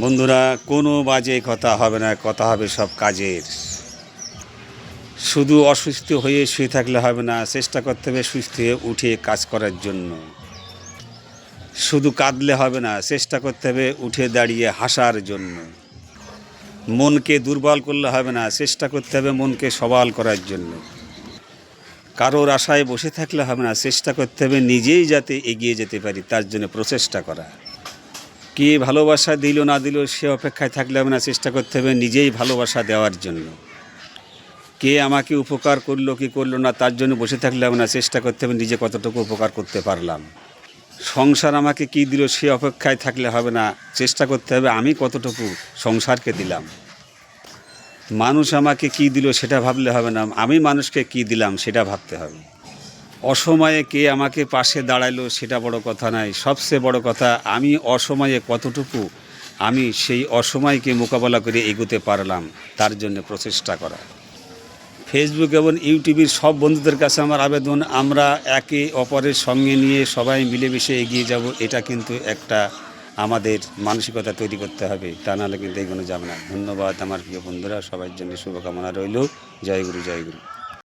বন্ধুরা, কোনো বাজে কথা হবে না, কথা হবে সব কাজের। শুধু অসুস্থ হয়ে শুয়ে থাকলে হবে না, চেষ্টা করতে হবে সুস্থ হয়ে উঠে কাজ করার জন্য। শুধু কাঁদলে হবে না, চেষ্টা করতে হবে উঠে দাঁড়িয়ে হাসার জন্য। মনকে দুর্বল করলে হবে না, চেষ্টা করতে হবে মনকে সবল করার জন্য। কারোর আশায় বসে থাকলে হবে না, চেষ্টা করতে হবে নিজেই যাতে এগিয়ে যেতে পারি তার জন্য প্রচেষ্টা করা। কে ভালোবাসা দিল না দিল সে অপেক্ষায় থাকলে হবে না, চেষ্টা করতে হবে নিজেই ভালোবাসা দেওয়ার জন্য। কে আমাকে উপকার করলো কি করলো না তার জন্য বসে থাকলে হবে না, চেষ্টা করতে হবে নিজে কতটুকু উপকার করতে পারলাম। সংসার আমাকে কি দিল সে অপেক্ষায় থাকলে হবে না, চেষ্টা করতে হবে আমি কতটুকু সংসারকে দিলাম। মানুষ আমাকে কি দিল সেটা ভাবলে হবে না, আমি মানুষকে কি দিলাম সেটা ভাবতে হবে। অসময়ে কে আমাকে পাশে দাঁড়ালো সেটা বড় কথা নয়, সবচেয়ে বড় কথা আমি অসময়ে কতটুকু আমি সেই অসময়কে মোকাবেলা করে এগোতে পারলাম তার জন্য প্রচেষ্টা করা। ফেসবুক এবং ইউটিউবের সব বন্ধুদের কাছে আমার আবেদন, আমরা একে অপরের সঙ্গে নিয়ে সবাই মিলেমিশে এগিয়ে যাব। এটা কিন্তু একটা আমাদের মানসিকতা তৈরি করতে হবে, তা নাহলে কিন্তু এগোনো যাবে না। ধন্যবাদ আমার প্রিয় বন্ধুরা, সবার জন্য শুভকামনা রইল। জয় গুরু, জয় গুরু।